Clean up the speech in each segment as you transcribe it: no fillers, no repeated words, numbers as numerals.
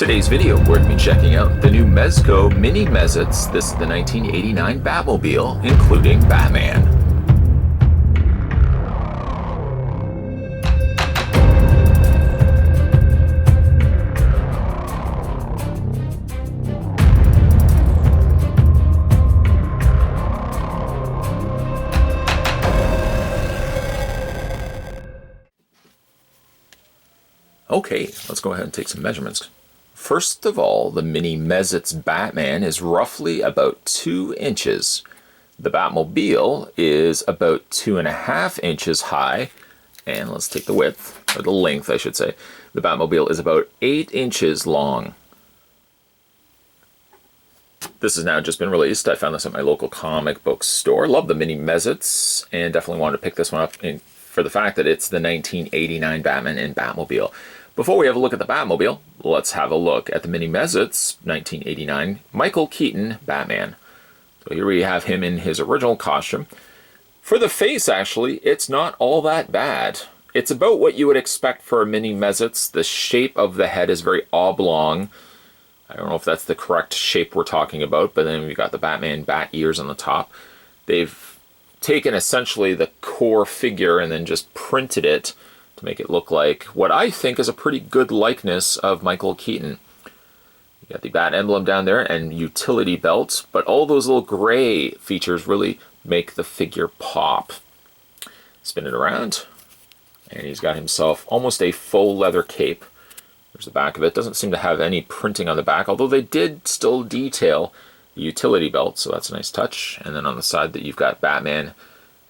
Today's video, we're going to be checking out the new Mezco Mini Mez-Itz. This is the 1989 Batmobile, including Batman. Okay, let's go ahead and take some measurements. First of all, the Mini Mez-Itz Batman is roughly about 2 inches. The Batmobile is about 2.5 inches high. And let's take the width, or the length I should say. The Batmobile is about 8 inches long. This has now just been released. I found this at my local comic book store. Love the Mini Mez-Itz and definitely wanted to pick this one up for the fact that it's the 1989 Batman and Batmobile. Before we have a look at the Batmobile, let's have a look at the Mini Mez-Itz 1989 Michael Keaton Batman. So here we have him in his original costume. For the face, actually, it's not all that bad. It's about what you would expect for a Mini Mez-Itz. The shape of the head is very oblong. I don't know if that's the correct shape we're talking about, but then we've got the Batman bat ears on the top. They've taken essentially the core figure and then just printed it to make it look like what I think is a pretty good likeness of Michael Keaton. You got the bat emblem down there and utility belts, but all those little gray features really make the figure pop. Spin it around, and he's got himself almost a faux leather cape. There's the back of it. Doesn't seem to have any printing on the back, although they did still detail the utility belt, so that's a nice touch. And then on the side that you've got Batman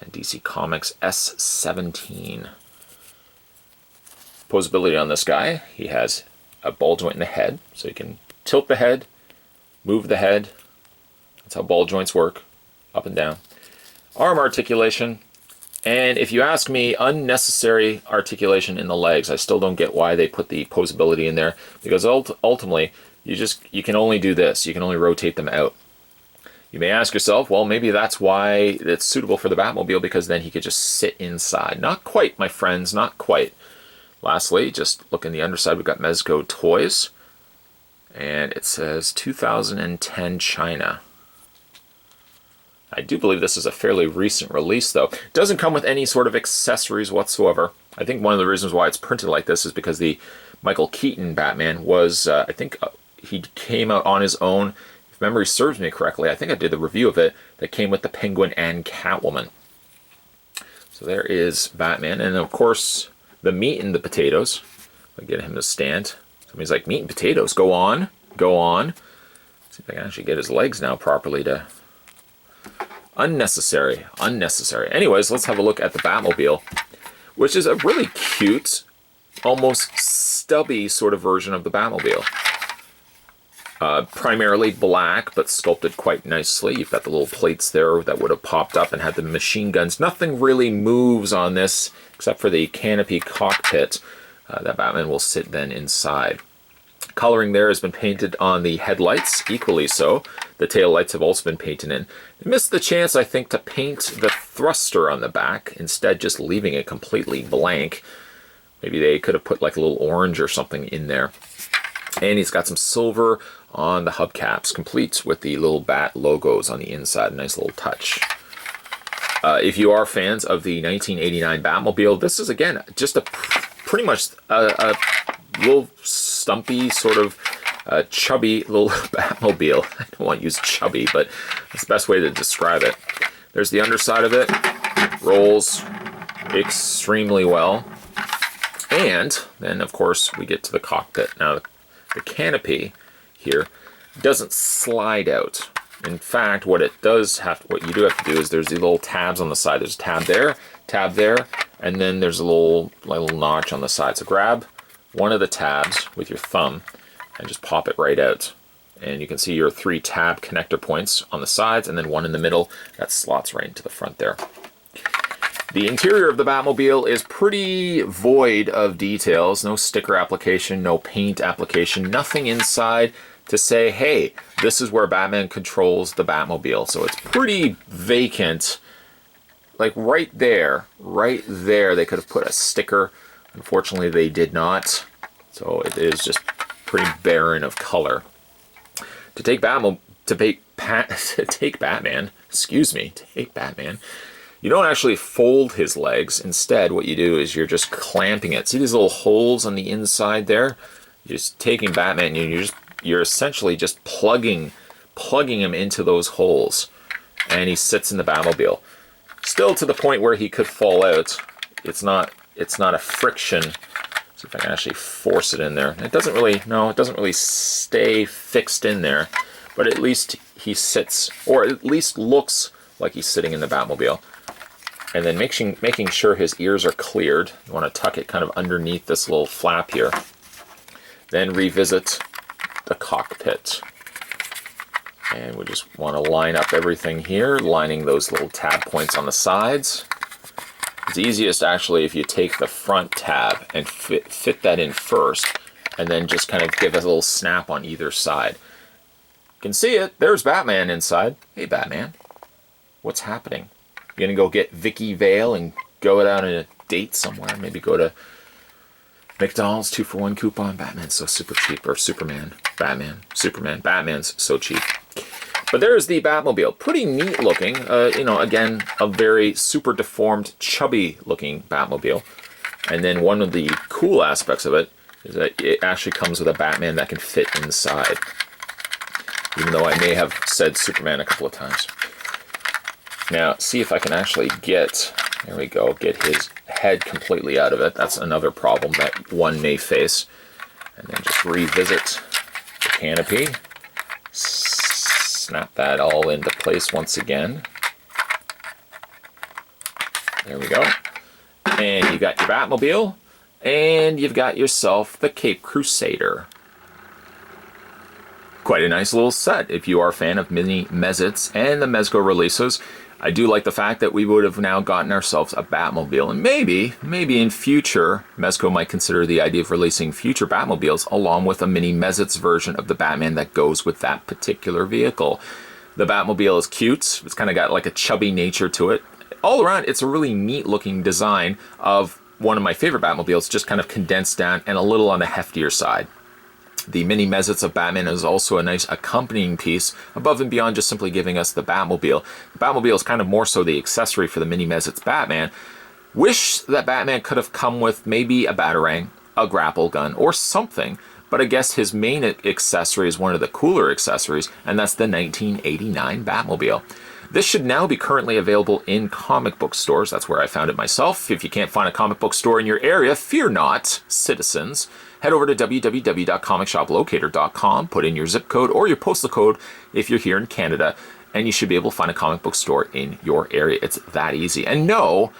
and DC Comics S17. Posability on this guy, he has a ball joint in the head, so you can tilt the head, move the head. That's how ball joints work, up and down. Arm articulation, and if you ask me, unnecessary articulation in the legs. I still don't get why they put the posability in there, because ultimately you can only do this. You can only rotate them out. You may ask yourself, well, maybe that's why it's suitable for the Batmobile, because then he could just sit inside. Not quite, my friends, not quite. Lastly, just look in the underside, we've got Mezco Toys, and it says 2010 China. I do believe this is a fairly recent release, though. It doesn't come with any sort of accessories whatsoever. I think one of the reasons why it's printed like this is because the Michael Keaton Batman was, I think he came out on his own. If memory serves me correctly, I think I did the review of it, that came with the Penguin and Catwoman. So there is Batman, and of course, the meat and the potatoes. I get him to stand. Somebody's like, meat and potatoes, go on, go on. See if I can actually get his legs now properly to... Unnecessary, unnecessary. Anyways, let's have a look at the Batmobile, which is a really cute, almost stubby sort of version of the Batmobile. Primarily black, but sculpted quite nicely. You've got the little plates there that would have popped up and had the machine guns. Nothing really moves on this, except for the canopy cockpit that Batman will sit then inside. Coloring there has been painted on the headlights, equally so. The tail lights have also been painted in. They missed the chance, I think, to paint the thruster on the back, instead just leaving it completely blank. Maybe they could have put like a little orange or something in there. And he's got some silver on the hubcaps, complete with the little bat logos on the inside. A nice little touch. If you are fans of the 1989 Batmobile, this is, again, just a pretty much a little stumpy, sort of chubby little Batmobile. I don't want to use chubby, but that's the best way to describe it. There's the underside of it. Rolls extremely well. And then, of course, we get to the cockpit. Now, the canopy here doesn't slide out. In fact, what you do have to do is there's the little tabs on the side. There's a tab there, and then there's a little notch on the side. So grab one of the tabs with your thumb and just pop it right out. And you can see your 3 tab connector points on the sides and then one in the middle that slots right into the front there. The interior of the Batmobile is pretty void of details. No sticker application, no paint application, nothing inside to say, hey, this is where Batman controls the Batmobile. So it's pretty vacant. Like right there, they could have put a sticker. Unfortunately, they did not. So it is just pretty barren of color. To take Batman, you don't actually fold his legs. Instead, what you do is you're just clamping it. See these little holes on the inside there? You're just taking Batman and you're essentially just plugging him into those holes. And he sits in the Batmobile. Still to the point where he could fall out. It's not a friction. See if I can actually force it in there. It doesn't really stay fixed in there. But at least he sits, or at least looks like he's sitting in the Batmobile. And then making sure his ears are cleared. You want to tuck it kind of underneath this little flap here. Then revisit the cockpit. And we just want to line up everything here, lining those little tab points on the sides. It's easiest actually if you take the front tab and fit that in first, and then just kind of give it a little snap on either side. You can see it. There's Batman inside. Hey, Batman. What's happening? You gonna go get Vicky Vale and go out on a date somewhere? Maybe go to McDonald's 2-for-1 coupon. Batman's so super cheap. Or Superman. Batman. Superman. Batman's so cheap. But there's the Batmobile. Pretty neat looking. Again, a very super deformed, chubby looking Batmobile. And then one of the cool aspects of it is that it actually comes with a Batman that can fit inside. Even though I may have said Superman a couple of times. Now, see if I can actually get his head completely out of it. That's another problem that one may face. And then just revisit the canopy. Snap that all into place once again. There we go. And you got your Batmobile. And you've got yourself the Cape Crusader. Quite a nice little set if you are a fan of mini Mez-Itz and the Mezco releases. I do like the fact that we would have now gotten ourselves a Batmobile, and maybe in future, Mezco might consider the idea of releasing future Batmobiles along with a mini Mez-Itz version of the Batman that goes with that particular vehicle. The Batmobile is cute. It's kind of got like a chubby nature to it. All around, it's a really neat looking design of one of my favorite Batmobiles, just kind of condensed down and a little on the heftier side. The mini Mez-Itz of Batman is also a nice accompanying piece above and beyond just simply giving us the Batmobile. The Batmobile is kind of more so the accessory for the mini Mez-Itz Batman. Wish that Batman could have come with maybe a Batarang, a grapple gun, or something. But I guess his main accessory is one of the cooler accessories, and that's the 1989 Batmobile. This should now be currently available in comic book stores. That's where I found it myself. If you can't find a comic book store in your area, fear not, citizens. Head over to www.comicshoplocator.com, put in your zip code or your postal code if you're here in Canada, and you should be able to find a comic book store in your area. It's that easy. And no,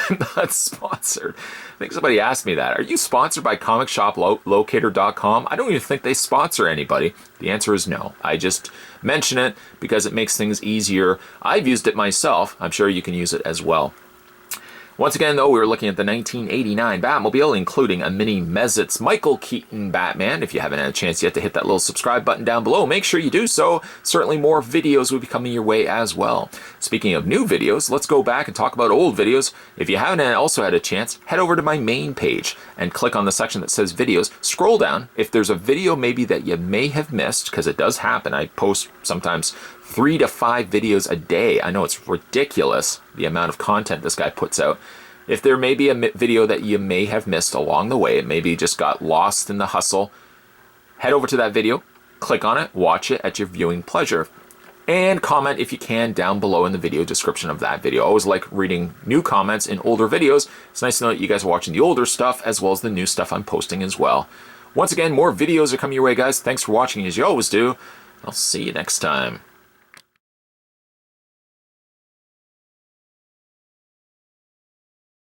I'm not sponsored. I think somebody asked me that. Are you sponsored by comicshoplocator.com? I don't even think they sponsor anybody. The answer is no. I just mention it because it makes things easier. I've used it myself. I'm sure you can use it as well. Once again, though, we were looking at the 1989 Batmobile, including a mini Mez-Itz Michael Keaton Batman. If you haven't had a chance yet to hit that little subscribe button down below, make sure you do so. Certainly more videos will be coming your way as well. Speaking of new videos, let's go back and talk about old videos. If you haven't also had a chance, head over to my main page and click on the section that says videos. Scroll down. If there's a video maybe that you may have missed, because it does happen, I post sometimes 3 to 5 videos a day. I know it's ridiculous, the amount of content this guy puts out. If there may be a video that you may have missed along the way, it maybe just got lost in the hustle, head over to that video, click on it, watch it at your viewing pleasure, and comment if you can down below in the video description of that video. I always like reading new comments in older videos. It's nice to know that you guys are watching the older stuff as well as the new stuff I'm posting as well. Once again, more videos are coming your way, guys. Thanks for watching as you always do. I'll see you next time.